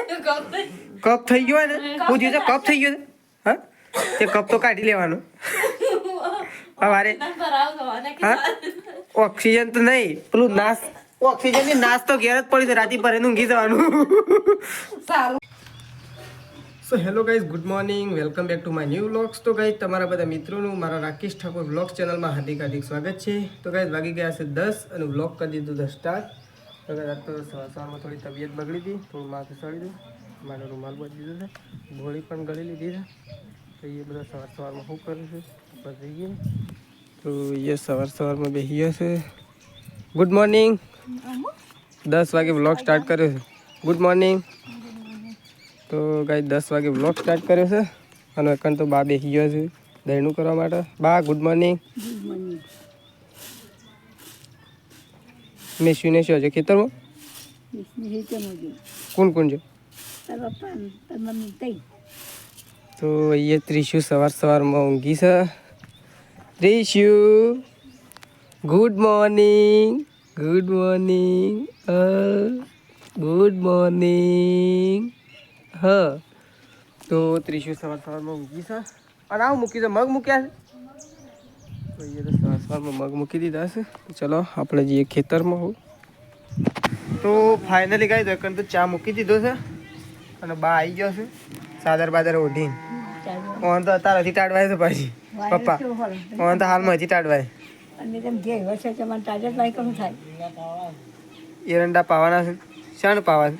Cup થઈ ગયો ને હું જોયું કપ થઈ ગયો હા તે કપ તો કાઢી લેવાનો અમારે હા ઓક્સિજન તો નહીં પેલું નાશ ઓક્સિજન ની નાશ તો ઘેર જ પડી છે રાતી પર ઊંઘી જવાનું સારું so hello guys good morning welcome back to my new vlogs તો ગાઈઝ તમારા બધા મિત્રોનું મારા રાકેશ ઠાકોર વ્લોગ્સ ચેનલમાં હાર્દિક સ્વાગત છે તો ગાઈઝ વાગી ગયા છે 10 અને વ્લોગ કરી દીધું 10 સ્ટાર્ટ તો ગાઈઝ તો સવારમાં થોડી તબિયત બગડી હતી થોડું માથું સળી દીધું મારો રૂમાલ બદલી દીધો છે ગોળી પણ ગળી લીધી છે તો એ બધા સવારમાં શું કરું છું ઉપર જઈએ તો એ સવારમાં બેસીએ છે ગુડ મોર્નિંગ 10 વાગે વ્લોગ સ્ટાર્ટ કર્યો છે ગુડ મોર્નિંગ તો ગાઈ 10 વાગે વ્લોગ સ્ટાર્ટ કર્યો છે અને એકન તો બા બેસી ગયો છે દહીણું કરવા માટે બા ગુડ મોર્નિંગ મેં શું શું છે ખેતરમાં કોણ કોણ છે તો એ ત્રીસું સવારમાં ઊંઘી છે ત્રીસુ good morning good morning good morning હા તો ત્રીસું સવારમાં ઊંઘી છે અને આવું મૂકી છે મગ મૂક્યા છે તો એ તો સવારમાં મગ મૂકી દીધા છે તો ચલો આપણે જઈએ ખેતરમાં હું તો ફાઇનલી ગાઈ દોકન તો ચા મૂકી દીધો છે અને બા આવી ગયો છે સાદર બાદર ઓઢીને ઓન તો અત્યારેથી ટાળવાય છે પાછી પપ્પા ઓન તો હાલમાં હજી ટાળવાય એરંડા પાવાના છે શાણ પાવા છે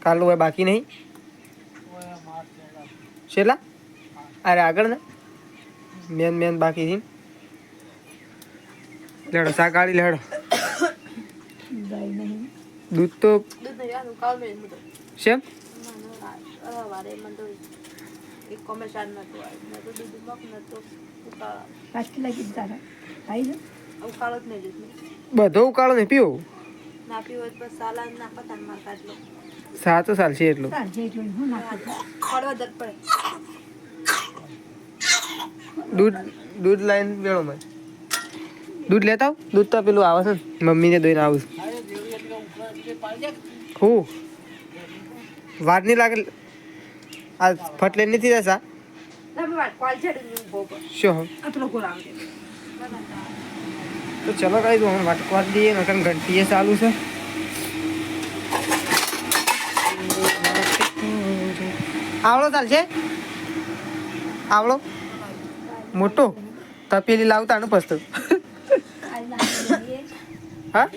કાલનું હોય બાકી નહીં છેલ્લા અરે આગળ ને મેન બાકી છે લેડો શાક ગાળી લેડો દૂધ તો શેમ બધો ઉકાળો નહીં પીવો સાચો ચાલશે એટલું દૂધ લાઈન વેળો મેં દૂધ લેતા આવ દૂધ તો પેલું આવે છે ને મમ્મીને દઈને આવું હું વાર નહીં લાગે આ ફટલે નથી જશા શું તો ચલો કઈ દઉં વાટકવા દઈએ નકર ઘંટીએ ચાલુ છે આવડો ચાલશે આવડો મોટો તપેલી લાવતા ને પસ્તો હા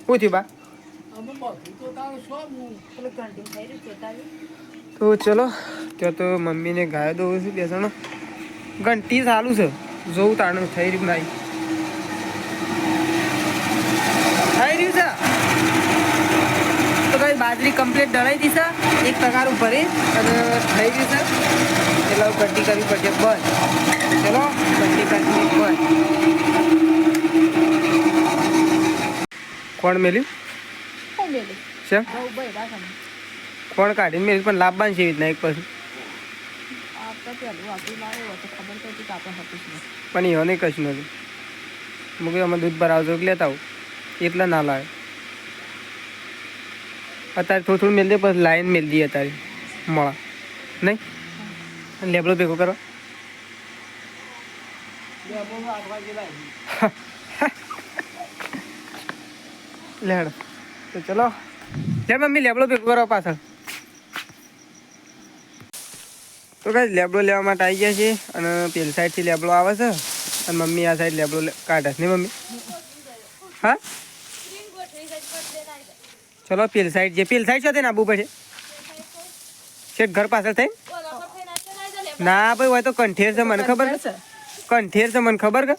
શું થયું બા તો ચલો ત્યાં તો મમ્મીને ગાય દઉં છું બેસણો ઘંટી ચાલુ છે જોઉં તાણું થઈ રહ્યું નહીં થઈ રહ્યું છે તો કઈ બાજરી કમ્પ્લીટ દળાઈ દીધા એક તગારું ભરી અને થઈ ગયું છે એટલે ઘંટી કરવી પડશે બંધ ચલો ઘંટી કરવી બંધ કોણ મેલ્યું છે કોણ કાઢીને મેલ્યું પણ લાભવાન છે એવી રીતના એક પછી પણ એવો નહીં કશું નથી મૂકી અમે દૂધ ભરાવજો લેતા આવું એટલા ના લાવે અત્યારે થોડું મેળ દે પછી લાઈન મેળ દઈએ અત્યારે મોળા નહીં લેબડો ભેગો કરો લેડ તો ચલો લે મમ્મી લેબડો ભેગો કરો પાછળ તો કઈ લેબડો લેવા માટે આવી ગયા છે અને પેલી સાઈડથી લેબડો આવે છે અને મમ્મી આ સાઈડ લેબડો કાઢે છે ને મમ્મી હા ચલો પેલી સાઈડ જે પેલી સાઈડ છે ને આબુ પડે શેઠ ઘર પાછળ થઈ ના ભાઈ હોય તો કંઠેર છે મને ખબર છે કંઠેર છે મને ખબર કે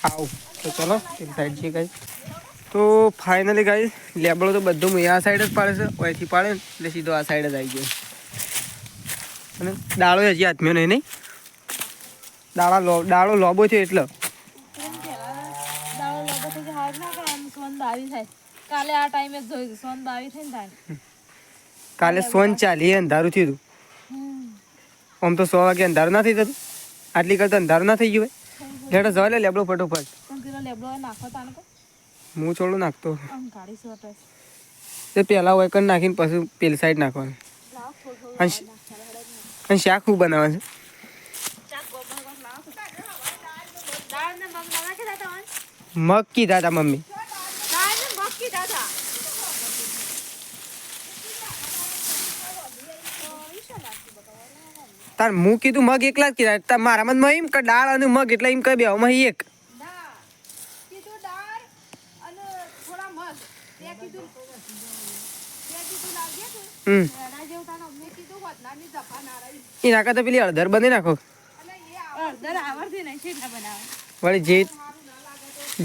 આવું તો ચલો પેલી સાઈડ છે ગાઈ તો ફાઇનલી ગાઈ લેબડો તો બધું આ સાઈડ જ પાડે છે અહીંથી પાડે ને એટલે સીધો આ સાઈડ જ આવી ગયો અને દાળો હજી હાથમ્યો નહીં નહીં દાળો લોબો છે એટલે કાલે સોન ચાલી અંધારું થયું આમ તો 100 વાગે અંધારું ના થઈ જતું આટલી કરતા અંધારું ના થઈ ગયું લેડો જવા લે લેબડો ફટોફટ હું થોડું નાખતો તે પહેલાં વેકન નાખીને પછી પેલી સાઈડ નાખવાનું અને શાક શું બનાવવાનું છે મગ કીધા હતા મમ્મી તાર હું કીધું મગ એકલા જ કીધા મારા મનમાં એમ કે દાળ અને મગ એટલે એમ કહી બે એક એના કરતા પેલી હળદર બની નાખો વળી જે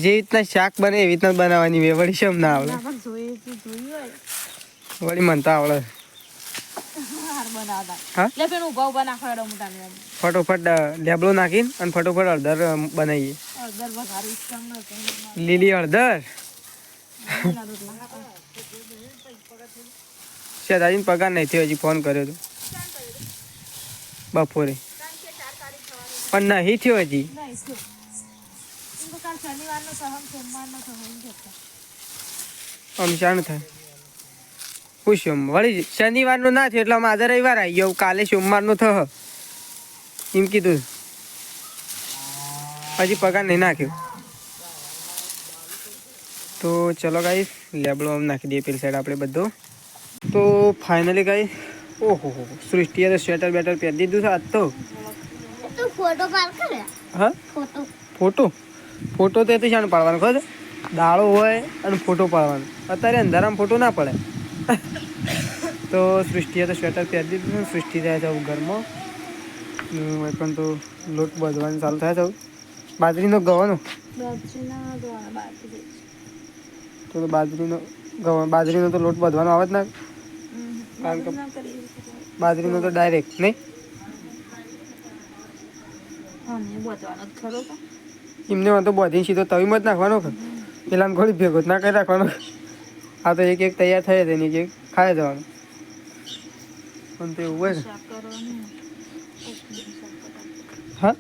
રીતના શાક બને એવી રીતના બનાવવાની વે વળી શમ ના આવડે વળી મનતા આવડે ફટોફટ લેબડો નાખીને અને ફટોફટ હળદર બનાવીએ લીલી હળદર શેતાજીને પગાર નહીં થયો હજી ફોન કર્યો હતો બપોરે પણ નહીં થયો હજી આમ શાણ થાય હું સોમ વળી શનિવારનો ના થયો એટલે અમે આજે રવિવાર આવી ગયો કાલે સોમવારનો થયો એમ કીધું હજી પગાર નહીં નાખ્યો તો ચલો ગાઈસ લેબડો આમ નાખી દઈએ પેલી સાઈડ આપણે બધો તો ફાઇનલી ગાઈસ ઓહો સૃષ્ટિએ તો સ્વેટર બેટર પહેરી દીધું છે આજ તો હા ફોટો ફોટો તો શાણ પાડવાનો ખબર દાળો હોય અને ફોટો પાડવાનો અત્યારે અંધારામાં ફોટો ના પડે તો સૃષ્ટિએ તો સ્વેટર પહેરી દીધું સૃષ્ટિ થાય છે ઘરમાં પણ તો લોટ બધવાનું ચાલુ થાય છે બાજરીનો ગવાનો તો બાજરીનો તો લોટ બધવાનો આવે જ ના કારણ કે બાજરીનો તો ડાયરેક્ટ નહીં એમને તો બધી સીધો તવીમાં જ નાખવાનો કે પેલા ઘોડી ભેગો ના કરી રાખવાનો આ તો એક તૈયાર થઈ જાય એની એક ખાઈ જવાનું પણ તો એવું હોય ને હા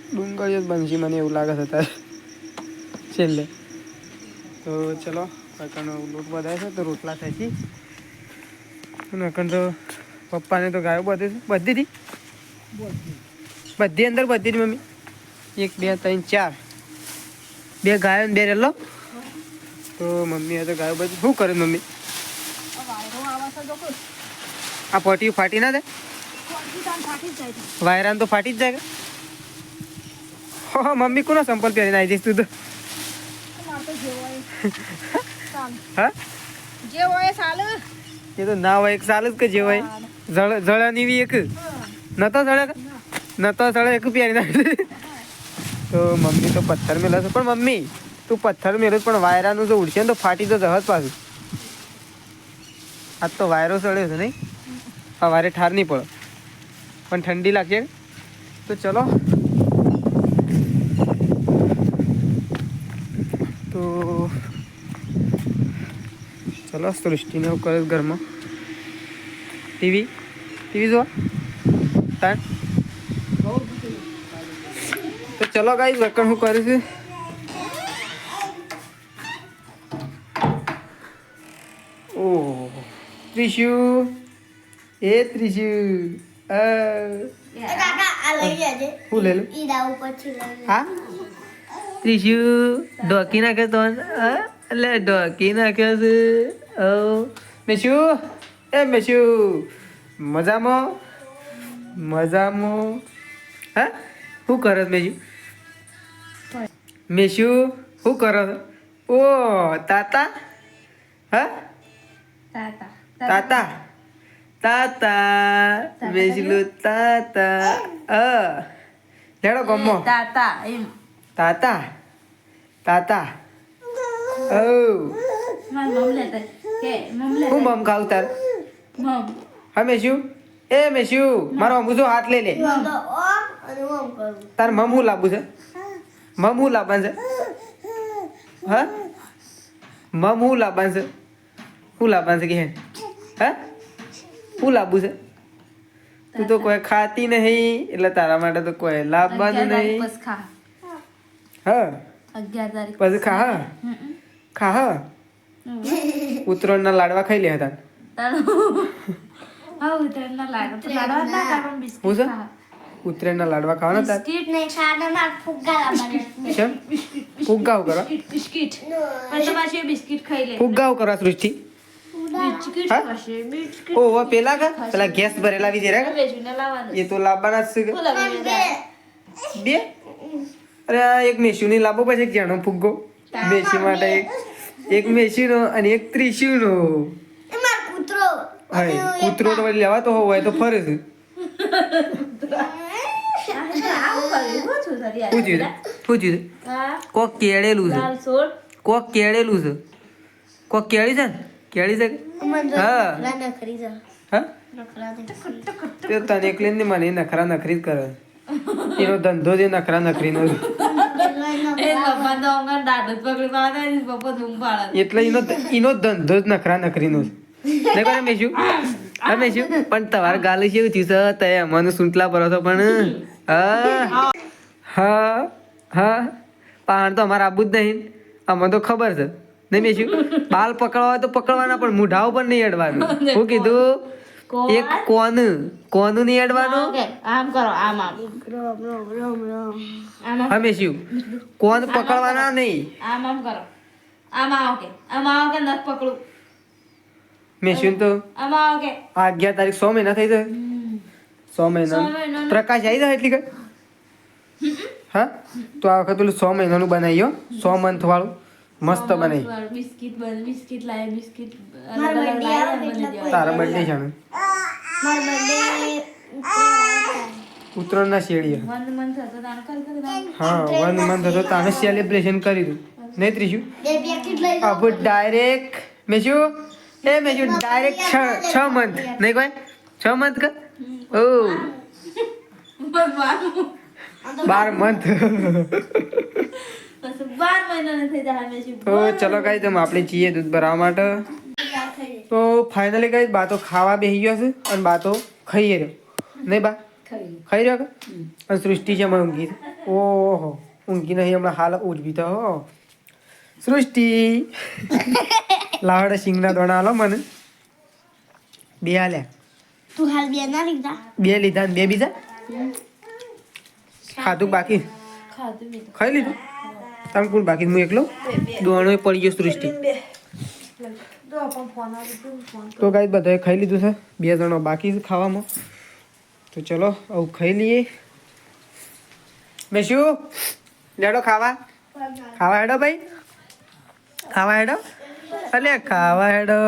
ડુંગળીઓ જ બનશે મને એવું લાગે છે તારે છેલ્લે તો ચલો કાકાનો લોટ બધાય છે તો રોટલા થાય છે નકર તો પપ્પાને તો ગાયો બધી છે બધી અંદર બધી જ મમ્મી 1 2 3 4 બે ગાયો ને બે રેલો તો મમ્મી તો ગાયો બધી શું કરે મમ્મી આ પોટી ફાટી ના જાય વાયરાન તો ફાટી જ જાય હો મમ્મી કોનો સંપલ પહેરીને આવી જઈશ તું તો હા જે હોય ચાલે એ તો ના હોય એક ચાલે જ કે જે હોય જળની એક નતો જળે એક પહેરી નાખી તો મમ્મી તો પથ્થર મેલો છે પણ મમ્મી તું પથ્થર મેલો પણ વાયરાનું જો ઉડશે ને તો ફાટી તો જહજ પાછું આજ તો વાયરો ચડ્યો છે નહીં સવારે ઠાર નહીં પડે પણ ઠંડી લાગશે તો ચલો તો ચલો સૃષ્ટિને એવું કરે ઘરમાં ટીવી જોવા તાર તો ચલો ગાઈસ વકણ હું કરું છું ઓહ ત્રિશુ હું લે લે હા ત્રિશુ ઢોકી નાખે તો એટલે ઢોકી નાખ્યો છે મેશુ મેશુ મજામાં હા શું કરો મેશુ શું કરો ઓ તાતા હા તાતા મેશલું તાતા લેડો ગમો તાતા હું મમ ખાવ તાર હા મેશુ મેશુ મારો અમુજો હાથ લઈ લે તાર મમ હું લાવવું છે મમ હું લાવવાનું છે હા મમ હું લાવવાનું છે કે હા શું લાવવું છે તું તો કોઈ ખાતી નહીં એટલે તારા માટે તો કોઈ લાવવાનું નહીં. બસ ખા હા 11 તારીખ પછી ખા હા ખા હા ઉત્તરાયણના લાડવા ખાઈ લે હતા. હા ઉતરના લાડવા તો લાડવા ના ખાવા હું બિસ્કિટ છે ખા ઉત્તરાયણના લાડવા ખાવાના હતા. બિસ્કિટ નહીં સાડામાં ફુગ્ગા લાવવાના. કેમ ફુગ્ગાઓ કરો બિસ્કિટ પણ તમારે બિસ્કિટ ખાઈ લે ફુગ્ગાઓ કરવા સૃષ્ટિ બિસ્કિટ હા? ખાશે બિસ્કિટ ઓહો પેલા કા પેલા ગેસ ભરેલા બી જરા વેચીને લાવવાનું એ તો લાવવાના જ છે. બોલા બે અરે આ એક મેસીની લાવો પછી એક જાણો ફુગ્ગો મેસી માટે એક મેસીનો અને એક ત્રિશુનો. એમાં કૂતરો હા કૂતરો તો વળી લેવા તો હોય તો ફરે છે. પૂછ્યું કોક કેળેલું છે કોક કેળેલું છે કોક કેળી છે ને કેળી છે હા નખરી જા હા નખરા તે તને એકલી ને મને નખરા નખરી જ કરે એનો ધંધો જે નખરા નખરીનો છે. એટલે એનો ધંધો જ નખરા નખરીનો છે. નહીં કરે મેશું હા મેશું પણ તમારે ગાલી છે એવું થયું છે તે મને સૂંટલા ભરો છો પણ હા હા હા પાણ તો અમારે આબુ જ નહીં અમને તો ખબર છે નહીં મેશું બાલ પકડવા હોય તો પકડવાના પણ મૂઢા ઉપર નહીં અડવાનું. હું કીધું એક કોનું નહીં અડવાનું આમ કરો આમ આમ હા મેશું કોન પકડવાના નહીં આમ આમ કરો આમ આવો કે નખ પકડું મેશું તો આમ આવો કે આ 11 તારીખ 100 મહિના થઈ જાય 100 મહિના મહિનાનું. પ્રકાશ આવી જાય એટલી કઈ હા તો આ વખત પેલું 100 મહિનાનું બનાવ્યો 100 મંથ વાળું મસ્ત બનાવી. બિસ્કિટ લાય બિસ્કિટ મારા birthday આવે એટલે તારા બર્થડે છે ને મારો બર્થડે ઉત્તરાયણના શેડીએ વન મંથ હતો તાણ કરી હા 1 મંથ હતો તાને સેલિબ્રેશન કરી દઉં નહીં ત્રીજું બે પેકેટ લઈ લો અબ ડાયરેક્ટ મેશું ડાયરેક્ટ 6 મંથ નહીં કોઈ 6 મંથ કા ઓ 12 મંથ પછી 12 મહિનાના થઈ જાય અમે શું તો ચલો ગાઈ તમે આપણે જઈએ દૂધ ભરાવા માટે. તો ફાઇનલી ગાઈ બા તો ખાવા બેસી ગયો છે અને બા તો ખાઈ રહ્યો નહીં બા ખાઈ રહ્યો કે અને સૃષ્ટિ છે મને ઊંઘી ઓહો ઊંઘી નહીં હમણાં હાલ ઉઠી તો હો સૃષ્ટિ લાવડે સિંગના દોણા હાલો મને બે હાલ્યા તું હાલ બે ના લીધા બે લીધા ને બે બીજા ખાધું બાકી ખાધું મેં ખાઈ લીધું તમે કોણ બાકી હું એકલો દોણો પડી ગયો સૃષ્ટિ તો ગાઈ બધાએ ખાઈ લીધું છે 2 જણો બાકી છે ખાવામાં તો ચલો આવું ખાઈ લઈએ. મેં શું લેડો ખાવા ખાવા હેડો ભાઈ ખાવા હેડો અલે ખાવા હેડો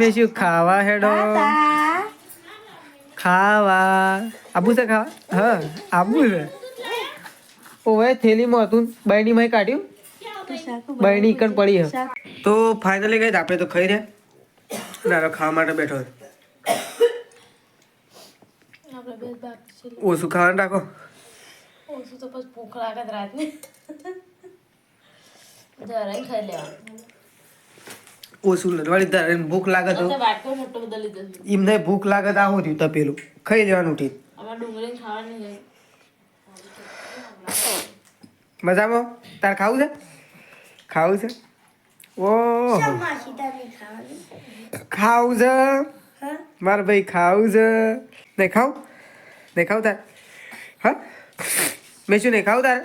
મેં શું ખાવા હેડો ખાવા આબુ છે ખાવા હા આબુ છે ઓવે થેલીમાં હતું બરણીમાં કાઢ્યું બરણી કણ પડી હે તો ફાઇનલી ગઈ આપણે તો ખાઈ રહ્યા નારો ખાવા માટે બેઠો છે. આપણે બે બાકી છે ઓછું ખાવાનું રાખો ઓછું તો પછી ભૂખ લાગે જ રાતને જરાય ખાઈ લેવાનું ઓછું વળી તારે ભૂખ લાગે તો તો વાટકો મોટો બદલી લીધો છે એમને ભૂખ લાગે તો આવું થયું તપેલું ખાઈ લેવાનું ઉઠી આમાં ડુંગળી ખાવાની છે મજામાં તાર ખાવું છે ખાવું છે ઓહો સીતાની ખાવાની ખાવું છે માર ભાઈ ખાવું છે નહીં ખાવ નહીં ખાવ તાર હા મેં શું નહીં ખાવું તારે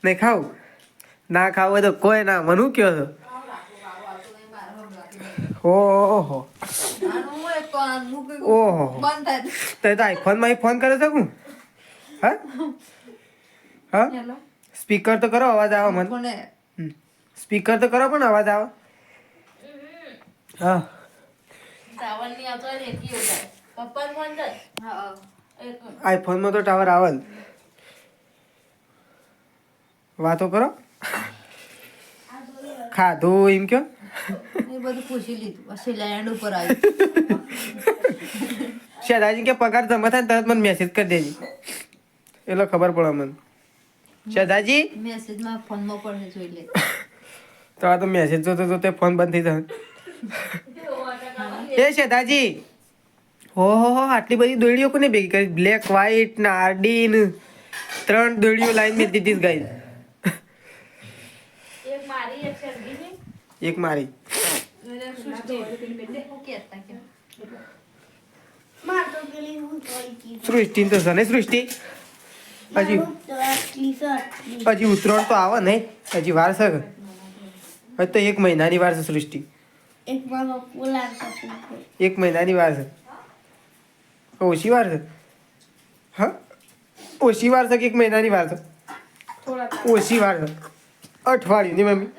નહીં ખાવું ના ખાવું હોય તો કોઈ ના મનું કયો છો ઓહો ઓહો તો આઈફોનમાં ફોન કરે છે હું હા હા સ્પીકર તો કરો અવાજ આવે મને સ્પીકર તો કરો પણ અવાજ આવે હા સાવનની આવતો હોય ને એટલી એવું થાય. પપ્પાને ફોન કર. હા એક મિનિટ. આઈફોનમાં તો ટાવર આવે જ. વાતો કરો ખાધું એમ કયો એ બધું પૂછી લીધું પછી લેન્ડ ઉપર આવ્યું શેદાજી કે પગાર જમા થાય ને તરત મને મેસેજ કરી દેજે એટલે ખબર પડે મને શેદાજી મેસેજમાં ફોનમાં પડે જોઈ લે તો આ તો મેસેજ જોતો જોતે ફોન બંધ થઈ જાય એ શેદાજી ઓહો આટલી બધી દોડીઓ કોને ભેગી કરી બ્લેક વ્હાઈટ ને આરડી ને 3 દોડીઓ લાઈન મેં દીધી ગાઈ એક મારી એક શરદીની એક મારી અને સૃષ્ટિ હું કહેતા કે માર તો પેલી હું થોડી ચીજ સૃષ્ટિ તો છે ને સૃષ્ટિ હજી હજી ઉત્તરાયણ તો આવે નહીં હજી વાર છે કે? હજી તો 1 મહિનાની વાર છે સૃષ્ટિ એક મારો પોલા કપૂર 1 મહિનાની વાર છે ઓછી વાર છે હા ઓછી વાર છે કે 1 મહિનાની વાર છે ઓછી વાર છે અઠવાડિયું ની મમ્મી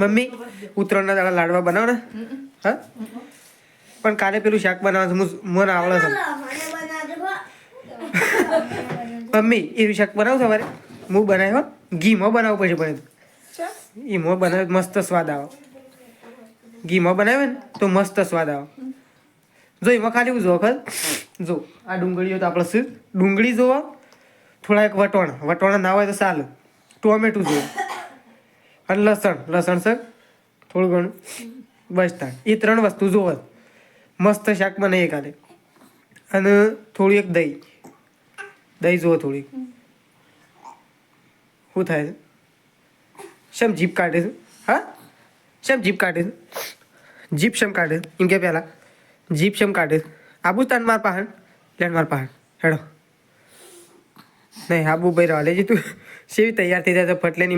મમ્મી ઉત્તરાયણના દાડા લાડવા બનાવો ને હા પણ કાલે પેલું શાક બનાવવા મને આવડે છે મને બનાવજો મમ્મી એનું શાક બનાવ સવારે હું બનાવ્યો ઘીમાં બનાવવું પડશે પણ એમાં બનાવે મસ્ત સ્વાદ આવે ઘીમાં બનાવે ને તો મસ્ત સ્વાદ આવે જો એમાં ખાલી હું જો ખર જો આ ડુંગળીઓ તો આપણે શું ડુંગળી જોવા થોડા એક વટોણા ના હોય તો ચાલે ટોમેટું જોવો અને લસણ સર થોડું ઘણું બસ તાર એ 3 વસ્તુ જોવો મસ્ત શાક બનાવીએ કાલે અને થોડું એક દહીં જુઓ થોડીક શું થાય છે શેમ જીપ કાઢે છે હા શેમ જીપ કાઢે છે જીપ શેમ કાઢે છે એમ કે પહેલાં જીપ શેમ કાઢે છે આબુ તાન માર પહાડ લેન માર પહાડ હેડો નહીં આબુ ભાઈ રહેવા લેજે તું સેવી તૈયાર થઈ જાય તો ફટલે ને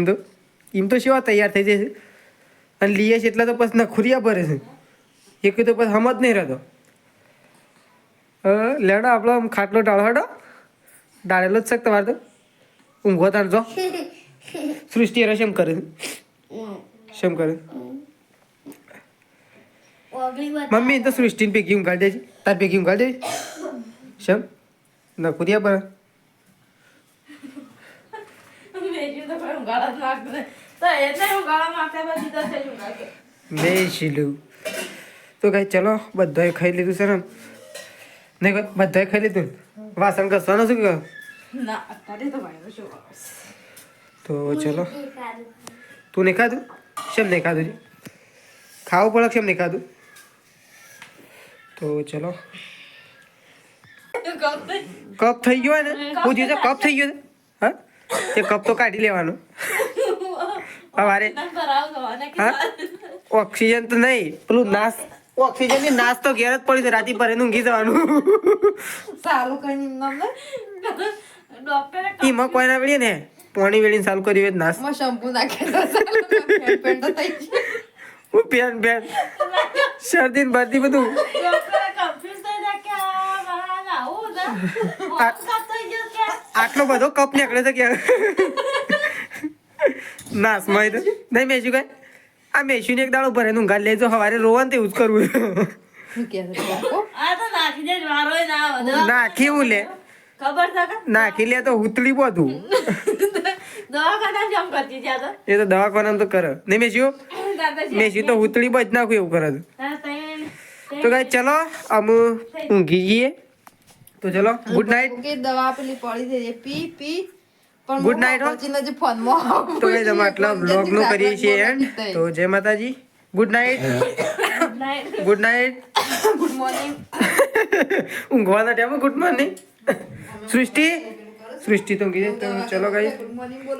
એમ તો સેવા તૈયાર થઈ જાય છે અને લીએ છે એટલે તો પછી નખુરિયા ભરે છે એક તો પછી હમ જ નહીં રહેતો લેડો આપણો આમ ખાટલો ડાળો હેડો ડાળેલો જ છે તમારે તો ઊંઘો તાર જો સૃષ્ટિ એરો શેમ કરે શેમ કરે મમ્મી તો સૃષ્ટિને પૈકી ઊંઘાડી દેજે તાર પૈકી ઊંઘાડી દેજે શેમ નખુરિયા ભરે મેજી તો કોઈ ઉગાડા જ નાખતું નહીં. તો એટલે ઉગાડા માથે બધી તો થઈ ઉગા કે બેસીલું તો કઈ ચલો બધાએ ખાઈ લીધું છે ને નહીં બધાએ ખાઈ લીધું વાસણ ઘસવાનું શું કે ના અત્યારે તો ભાઈનો શું આવશે તો ચલો તું નહીં ખાધું શેમ નહીં ખાધું છે ખાવું પડે શેમ નહીં ખાધું તો ચલો કપ થઈ ગયો ને પૂછ્યું છે કપ થઈ ગયો છે હા તે કપ તો કાઢી લેવાનો સવારે હા ઓક્સિજન તો નહીં પેલું ઓક્સિજન ની નાશ તો ઘેર જ પડી છે રાતી પર ઊંઘી જવાનું સારું કરીને નામ ડોક્ટરે એમાં કોઈ ના વેળીએ ને પાણી વેળીને ચાલુ કર્યું હોય નાશ માં શેમ્પુ નાખે તો સારું પેન્ટ થઈ ગઈ હું પેન શરદી ને બરદી બધું ડોક્ટરે કન્ફ્યુઝ થઈ જાય કે આ મારા આવું ને મોટું થઈ ગયો કે આટલો બધો કપ નીકળે છે કે નાશ માં તો નહીં મેશું કઈ આ મેશું ને એક દાડો ભરે ઊંઘાડ લેજો સવારે રોવાનું તેવું જ કરવું આ તો નાખી દે મારોય ના વધે નાખી હું લે ખબર છે કે નાખી લે તો ઉતળી બધું દવાખાના જમ કરતી છે આ તો એ તો દવાખાના તો કરે નહીં મેશું મેશું તો ઉતળી બજ નાખું એવું કરે છે તો કઈ ચલો અમુ ઊંઘી જઈએ તો ચલો ગુડ નાઇટ કે દવા પેલી પડી છે પી પણ Good night, હો. પછી જે ફોનમાં તો કઈ તમે આટલા બ્લોગ નું કરીએ છીએ એન્ડ તો જય માતાજી good night good night good morning ઊંઘવાના ટાઈમે ગુડ મોર્નિંગ સૃષ્ટિ તો ઊંઘી જાય તો ચલો કઈ ગુડ મોર્નિંગ બોલો